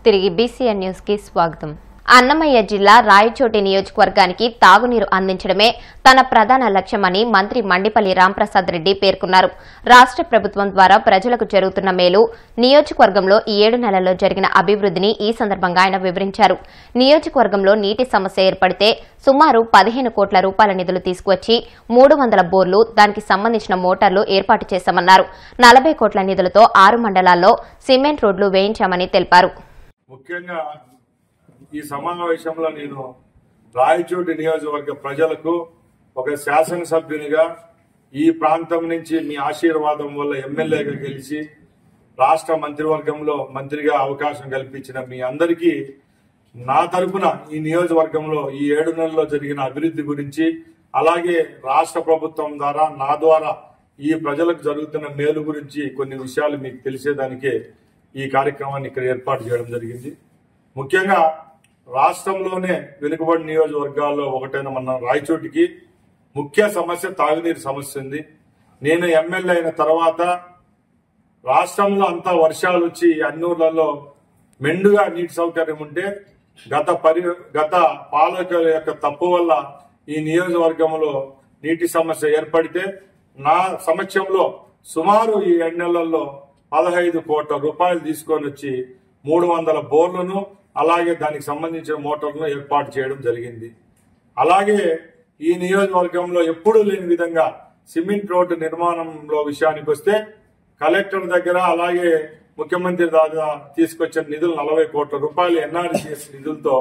తిరిగి BCN news కి స్వాగతం. అన్నమయ్య జిల్లా రాయచోటి నియోజకవర్గానికి తాగునీరు అందించడమే తన ప్రధాన లక్ష్యమని మంత్రి మండిపల్లి రాంప్రసాద్ రెడ్డి పేర్కొన్నారు. రాష్ట్ర ప్రభుత్వం ద్వారా ప్రజలకు జరుగుతున్న మేలు, నియోజకవర్గంలో ఈ 7 నెలల్లో జరిగిన అభివృద్ధిని ఈ సందర్భంగా ఆయన వివరించారు. నియోజకవర్గంలో నీటి సమస్య ఏర్పడితే సుమారు 15 కోట్ల రూపాయల నిధులు తీసుకువచ్చి 300 బోర్లు, దానికి సంబంధించిన మోటార్లు ఏర్పాటు చేశామన్నారు. 40 కోట్ల నిధులతో 6 మండలాల్లో సిమెంట్ రోడ్లు వేయించామని తెలిపారు. ముఖ్యంగా ఈ సమావేశంలో నేను రాయచోటి నియోజకవర్గ ప్రజలకు ఒక శాసనసభ్యునిగా ఈ ప్రాంతం నుంచి మీ ఆశీర్వాదం వల్ల ఎమ్మెల్యేగా గెలిచి రాష్ట్ర మంత్రివర్గంలో మంత్రిగా అవకాశం కల్పించిన మీ అందరికీ నా తరఫున ఈ నియోజకవర్గంలో ఈ 7 నెలల్లో జరిగిన అభివృద్ధి గురించి, అలాగే రాష్ట్ర ప్రభుత్వం ద్వారా నా ద్వారా ఈ ప్రజలకు జరుగుతున్న మేలు గురించి కొన్ని విషయాలు మీకు తెలిసేదానికే ఈ కార్యక్రమాన్ని ఇక్కడ ఏర్పాటు చేయడం జరిగింది. ముఖ్యంగా రాష్ట్రంలోనే వెనుకబడిన నియోజకవర్గాల్లో ఒకటైన మన రాయచోటికి ముఖ్య సమస్య తాగునీరు సమస్య ఉంది. నేను ఎమ్మెల్యే అయిన తర్వాత రాష్ట్రంలో అంతా వర్షాలు వచ్చి అన్ని ఊర్లలో మెండుగా నీటి సౌకర్యం ఉంటే గత పాలకుల యొక్క తప్పు వల్ల ఈ నియోజకవర్గంలో నీటి సమస్య ఏర్పడితే నా సమక్షంలో సుమారు ఈ 7 నెలల్లో 15 కోట్ల రూపాయలు తీసుకొని వచ్చి 300 బోర్లను, అలాగే దానికి సంబంధించిన మోటార్లను ఏర్పాటు చేయడం జరిగింది. అలాగే ఈ నియోజకవర్గంలో ఎప్పుడూ లేని విధంగా సిమెంట్ రోడ్డు నిర్మాణంలో విషయానికి వస్తే కలెక్టర్ దగ్గర, అలాగే ముఖ్యమంత్రి దగ్గర తీసుకొచ్చిన నిధులు 40 కోట్ల రూపాయలు ఎన్ఆర్జీఎస్ నిధులతో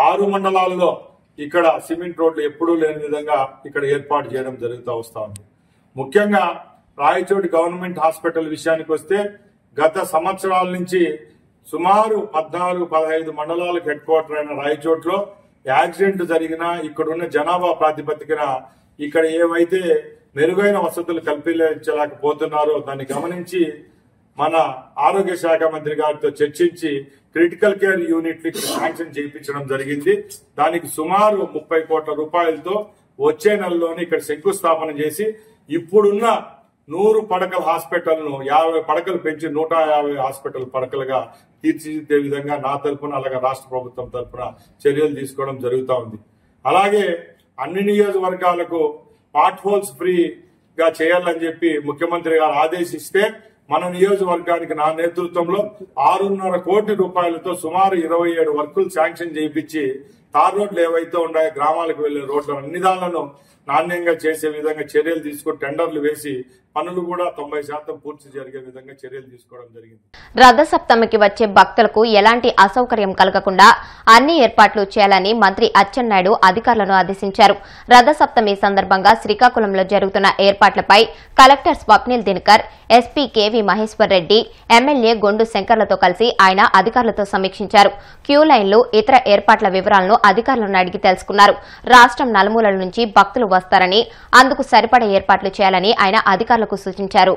6 మండలాల్లో ఇక్కడ సిమెంట్ రోడ్లు ఎప్పుడూ లేని విధంగా ఇక్కడ ఏర్పాటు చేయడం జరుగుతూ వస్తా ఉంది. ముఖ్యంగా రాయచోటి గవర్నమెంట్ హాస్పిటల్ విషయానికి వస్తే గత సంవత్సరాల నుంచి సుమారు 14-15 మండలాలకు హెడ్ క్వార్టర్ అయిన రాయచోట్లో యాక్సిడెంట్ జరిగినా ఇక్కడున్న జనాభా ప్రాతిపదికన ఇక్కడ ఏవైతే మెరుగైన వసతులు కల్పించలేకపోతున్నారో దాన్ని గమనించి మన ఆరోగ్య శాఖ మంత్రి గారితో చర్చించి క్రిటికల్ కేర్ యూనిట్లు ఇక్కడ శాంక్షన్ చేయించడం జరిగింది. దానికి సుమారు 30 కోట్ల రూపాయలతో వచ్చే నెలలోనే ఇక్కడ శంకుస్థాపన చేసి ఇప్పుడున్న 100 పడకల హాస్పిటల్ను 50 పడకలు పెంచి 150 హాస్పిటల్ పడకలుగా తీర్చిదిద్దే విధంగా నా తరఫున, అలాగే రాష్ట్ర ప్రభుత్వం తరఫున చర్యలు తీసుకోవడం జరుగుతూ ఉంది. అలాగే అన్ని నియోజకవర్గాలకు పాట్ హోల్స్ ఫ్రీగా చేయాలని చెప్పి ముఖ్యమంత్రి గారు ఆదేశిస్తే మన నియోజకవర్గానికి నా నేతృత్వంలో 6.5 కోట్ల రూపాయలతో సుమారు 27 వర్కులు శాంక్షన్ చేయించి తార్ రోడ్లు ఏవైతే ఉన్నాయో గ్రామాలకు వెళ్లే రోడ్లు అన్ని దానిలను నాణ్యంగా చేసే విధంగా చర్యలు తీసుకుని టెండర్లు వేసి పనులు కూడా 90% పూర్తి జరిగే విధంగా చర్యలు తీసుకోవడం జరిగింది. రథసప్తమికి వచ్చే భక్తులకు ఎలాంటి అసౌకర్యం కలగకుండా అన్ని ఏర్పాట్లు చేయాలని మంత్రి అచ్చెన్నాయుడు అధికారులను ఆదేశించారు. రథసప్తమి సందర్భంగా శ్రీకాకుళంలో జరుగుతున్న ఏర్పాట్లపై collector Swapnil Dinakar, SP KV Maheshwar Reddy, MLA Gondu శంకర్లతో కలిసి ఆయన అధికారులతో సమీక్షించారు. క్యూ లైన్లు, ఇతర ఏర్పాట్ల వివరాలను అధికారులను అడిగి తెలుసుకున్నారు. రాష్ట్రం నలుమూలల నుంచి భక్తులు వస్తారని, అందుకు సరిపడ ఏర్పాట్లు చేయాలని ఆయన అధికారులకు సూచించారు.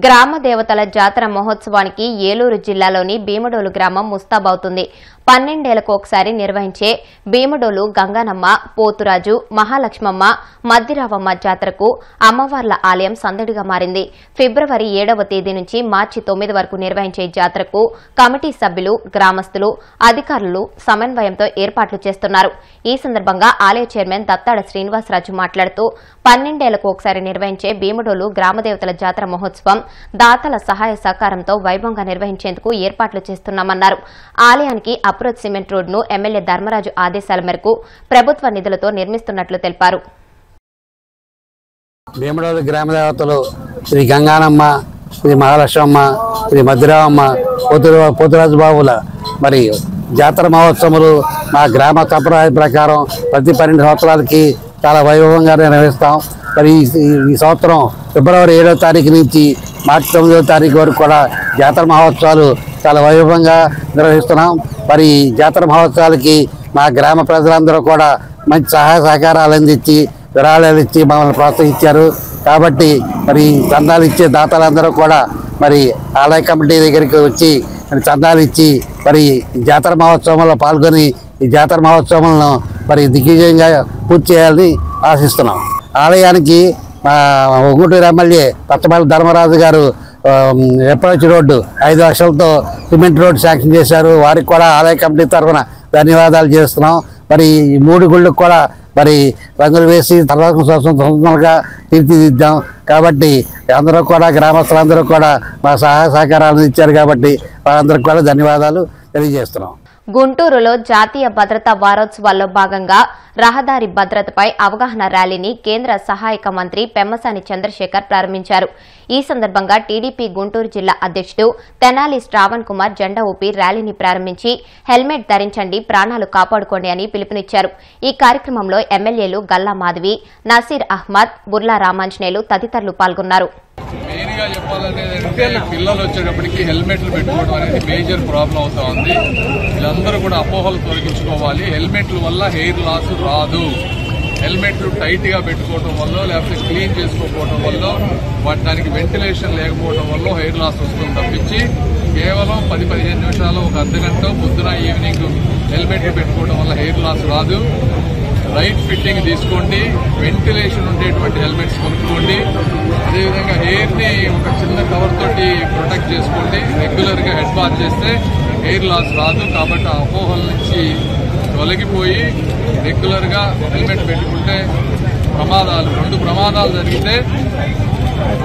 గ్రామ దేవతల జాతర మహోత్సవానికి ఏలూరు జిల్లాలోని భీమడోలు గ్రామం ముస్తాబవుతుంది. 12 ఏళ్లకు ఒకసారి నిర్వహించే భీమడోలు గంగానమ్మ, పోతురాజు, మహాలక్ష్మమ్మ, మద్దిరావమ్మ జాతరకు అమ్మవార్ల ఆలయం సందడిగా మారింది. ఫిబ్రవరి 7వ తేదీ నుంచి మార్చి 9 వరకు నిర్వహించే జాతరకు కమిటీ సభ్యులు, గ్రామస్తులు, అధికారులు సమన్వయంతో ఏర్పాట్లు చేస్తున్నారు. ఈ సందర్భంగా ఆలయ చైర్మన్ దత్తాడ శ్రీనివాసరాజు మాట్లాడుతూ 12 ఏళ్లకు ఒకసారి నిర్వహించే భీమడోలు గ్రామదేవతల జాతర మహోత్సవం దాతల సహాయ సహకారంతో వైభవంగా నిర్వహించేందుకు ఏర్పాట్లు చేస్తున్నామన్నారు. ఆలయానికి అప్రోచ్ సిమెంట్ రోడ్ను ఎమ్మెల్యే ధర్మరాజు ఆదేశాల మేరకు ప్రభుత్వ నిధులతో నిర్మిస్తున్నట్లు తెలిపారు. భీమడోలు గ్రామ దేవతలు శ్రీ గంగానమ్మ, శ్రీ మహాలక్ష్మమ్మ, శ్రీ మద్దిరావమ్మ, పోతురాజు బాబుల మరి జాతర మహోత్సవాలు మా గ్రామ సంప్రదాయ ప్రకారం ప్రతి 12 సంవత్సరాలకి చాలా వైభవంగా నిర్వహిస్తాం. మరి ఈ సంవత్సరం ఫిబ్రవరి 7వ తారీఖు నుంచి మార్చి 9వ తారీఖు వరకు కూడా జాతర మహోత్సవాలు చాలా వైభవంగా నిర్వహిస్తున్నాం. మరి జాతర మహోత్సవాలకి మా గ్రామ ప్రజలందరూ కూడా మంచి సహాయ సహకారాలు అందించి విరాళాలు ఇచ్చి మమ్మల్ని ప్రోత్సహించారు. కాబట్టి మరి చందాలు ఇచ్చే దాతలందరూ కూడా మరి ఆలయ కమిటీ దగ్గరికి వచ్చి చందాలు ఇచ్చి మరి జాతర మహోత్సవంలో పాల్గొని ఈ జాతర మహోత్సవంలో మరి దిగ్విజయంగా పూర్తి చేయాలని ఆశిస్తున్నాం. ఆలయానికి ఒంగుటూరు ఎమ్మెల్యే పచ్చమల్లి ధర్మరాజు గారు అప్రోచ్ రోడ్డు 5 లక్షలతో సిమెంట్ రోడ్డు శాంక్షన్ చేశారు. వారికి కూడా ఆలయ కమిటీ తరఫున ధన్యవాదాలు చేస్తున్నాం. మరి ఈ 3 గుళ్ళకు కూడా మరి రంగులు వేసి సంతోషంగా తీర్చిదిద్దాం. కాబట్టి అందరూ కూడా గ్రామస్తులందరూ కూడా మా సహాయ సహకారాలను ఇచ్చారు. కాబట్టి వారందరికీ కూడా ధన్యవాదాలు తెలియజేస్తున్నాం. గుంటూరులో జాతీయ భద్రతా వారోత్సవాల్లో భాగంగా రహదారి భద్రతపై అవగాహన ర్యాలీని కేంద్ర సహాయక మంత్రి పెమ్మసాని చంద్రశేఖర్ ప్రారంభించారు. ఈ సందర్భంగా టీడీపీ గుంటూరు జిల్లా అధ్యక్షుడు తెనాలి శ్రావణ్ కుమార్ జెండా ఊపి ర్యాలీని ప్రారంభించి హెల్మెట్ ధరించండి, ప్రాణాలు కాపాడుకోండి అని పిలుపునిచ్చారు. ఈ కార్యక్రమంలో ఎమ్మెల్యేలు గల్లా మాధవి, నసీర్ అహ్మద్, బుర్లా రామాంజనేయులు తదితరులు పాల్గొన్నారు. మెయిన్గా చెప్పాలంటే పిల్లలు వచ్చేటప్పటికి హెల్మెట్లు పెట్టుకోవడం అనేది మేజర్ ప్రాబ్లం అవుతా ఉంది. వీళ్ళందరూ కూడా అపోహలు తొలగించుకోవాలి. హెల్మెట్ల వల్ల హెయిర్ లాస్ రాదు. హెల్మెట్లు టైట్గా పెట్టుకోవడం వల్ల లేకపోతే క్లీన్ చేసుకోకపోవడం వల్ల దానికి వెంటిలేషన్ లేకపోవడం వల్ల హెయిర్ లాస్ వస్తుంది తప్పించి కేవలం 10-15 నిమిషాలు ఒక అర్ధగంట పొద్దున ఈవినింగ్ హెల్మెట్లు పెట్టుకోవడం వల్ల హెయిర్ లాస్ రాదు. రైట్ ఫిట్టింగ్ తీసుకోండి, వెంటిలేషన్ ఉండేటువంటి హెల్మెట్స్ కొనుక్కోండి. అదేవిధంగా హెయిర్ని ఒక చిన్న కవర్ తోటి ప్రొటెక్ట్ చేసుకోండి. రెగ్యులర్గా హెడ్ బాత్ చేస్తే హెయిర్ లాస్ రాదు. కాబట్టి ఆ అపోహల నుంచి తొలగిపోయి రెగ్యులర్గా హెల్మెట్ పెట్టుకుంటే రెండు ప్రమాదాలు జరిగితే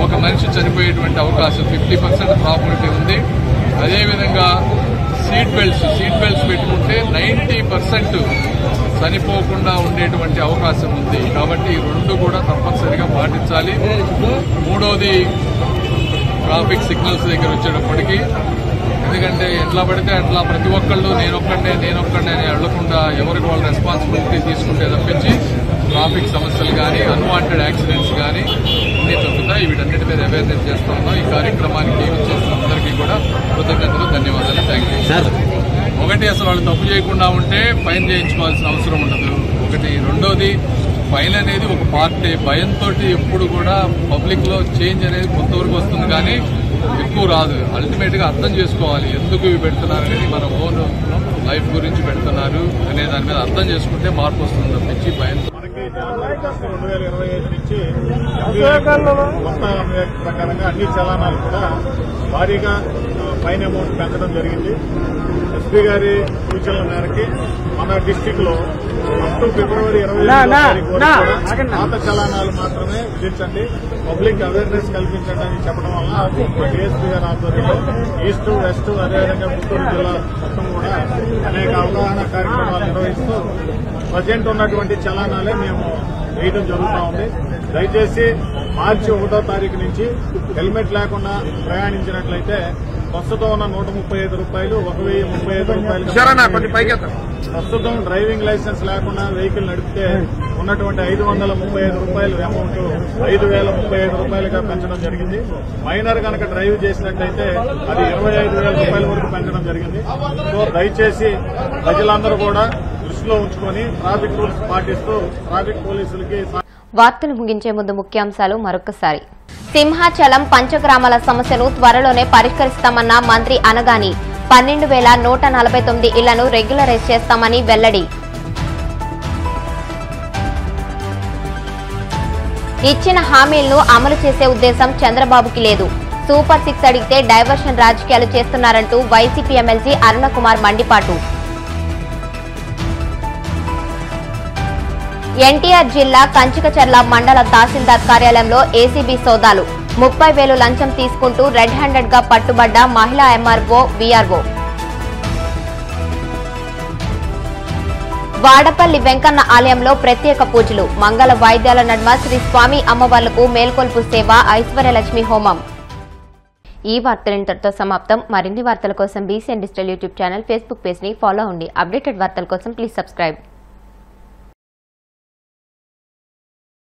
ఒక మనిషి చనిపోయేటువంటి అవకాశం 50% ప్రాబిలిటీ ఉంది. అదేవిధంగా సీట్ బెల్ట్స్ పెట్టుకుంటే 90% చనిపోకుండా ఉండేటువంటి అవకాశం ఉంది. కాబట్టి ఈ 2 కూడా తప్పనిసరిగా పాటించాలి. 3వది ట్రాఫిక్ సిగ్నల్స్ దగ్గర వచ్చేటప్పటికి, ఎందుకంటే ఎట్లా పడితే అట్లా ప్రతి ఒక్కళ్ళు నేనొక్కడే అని అడగకుండా ఎవరికి వాళ్ళ రెస్పాన్సిబిలిటీ తీసుకుంటే తప్పించి ట్రాఫిక్ సమస్యలు కానీ అన్వాంటెడ్ యాక్సిడెంట్స్ కానీ అన్నీ తగ్గుతాయి. వీటన్నిటి మీద అవేర్నెస్ చేస్తూ ఉన్నాం. ఈ కార్యక్రమానికి చేస్తున్న అందరికీ కూడా కృతజ్ఞతలు, ధన్యవాదాలు. Thank you. ఒకటి, అసలు వాళ్ళు తప్పు చేయకుండా ఉంటే ఫైన్ చేయించుకోవాల్సిన అవసరం ఉండదు. ఒకటి. రెండోది, ఫైన్ అనేది ఒక పార్టీ. భయంతో ఎప్పుడు కూడా పబ్లిక్ లో చేంజ్ అనేది కొంతవరకు వస్తుంది కానీ ఎక్కువ రాదు. అల్టిమేట్ గా అర్థం చేసుకోవాలి ఎందుకు ఇవి పెడుతున్నారు అనేది, మన ఓన్ లైఫ్ గురించి పెడుతున్నారు అనే దాని మీద అర్థం చేసుకుంటే మార్పు వస్తుంది తప్పించి భయం. మనకి 2025 నుంచి కొత్త ప్రకారంగా అన్ని చలానాలు కూడా భారీగా ఫైన్ అమౌంట్ పెంచడం జరిగింది. ఎస్పీ గారి సూచనల మేరకి మన డిస్టిక్ లో అప్ టు ఫిబ్రవరి 25 పాత చలానాలు మాత్రమే విధించండి, పబ్లిక్ అవేర్నెస్ కల్పించండి అని చెప్పడం వల్ల డిఎస్పీ గారి ఆధ్వర్యంలో ఈస్ట్, వెస్ట్, అదేవిధంగా గుంటూరు జిల్లా మొత్తం కూడా అనేక అవగాహన కార్యక్రమాలు నిర్వహిస్తూ ప్రజెంట్ ఉన్నటువంటి చలానాలే మేము వేయడం జరుగుతూ ఉంది. దయచేసి మార్చి 1వ తారీఖు నుంచి హెల్మెట్ లేకుండా ప్రయాణించినట్లయితే ప్రస్తుతం ఉన్న ₹135 ₹1035 ప్రస్తుతం డ్రైవింగ్ లైసెన్స్ లేకుండా వెహికల్ నడిపితే ఉన్నటువంటి ₹535 అమౌంట్ ₹5,035గా పెంచడం జరిగింది. మైనర్ కనుక డ్రైవ్ చేసినట్లయితే అది ₹25,000 వరకు పెంచడం జరిగింది. సో దయచేసి ప్రజలందరూ కూడా దృష్టిలో ఉంచుకొని ట్రాఫిక్ రూల్స్ పాటిస్తూ ట్రాఫిక్ పోలీసులకి. వార్తలు ముగించే ముందు ముఖ్యాంశాలు మరొకసారి. సింహాచలం పంచగ్రామాల సమస్యను త్వరలోనే పరిష్కరిస్తామన్న మంత్రి అనగాని 12,149 ఇళ్లను రెగ్యులరైజ్ చేస్తామని వెల్లడి. ఇచ్చిన హామీలను అమలు చేసే ఉద్దేశం చంద్రబాబుకి లేదు. సూపర్ 6 అడిగితే డైవర్షన్ రాజకీయాలు చేస్తున్నారంటూ వైసీపీ ఎమ్మెల్సీ అరుణకుమార్ మండిపాటు. ఎన్టీఆర్ జిల్లా కంచికచర్ల మండల తహసీల్దార్ కార్యాలయంలో ఏసీబీ సోదాలు. 30,000 లంచం తీసుకుంటూ రెడ్ హ్యాండెడ్ గా పట్టుబడ్డ మహిళా ఎంఆర్ఓ, వీఆర్ఓ. వాడపల్లి వెంకన్న ఆలయంలో ప్రత్యేక పూజలు. మంగళ వాయిద్యాల నడుమ శ్రీ స్వామి అమ్మవార్లకు మేల్కొల్పు సేవ, ఐశ్వర్యలక్ష్మి హోమం. ఈ వార్తలు ఇంతటితో సమాప్తం. మరిన్ని వార్తల కోసం BCN digital YouTube channel, Facebook page ని ఫాలో అవ్వండి. అప్డేటెడ్ వార్తల కోసం ప్లీజ్ సబ్స్క్రైబ్.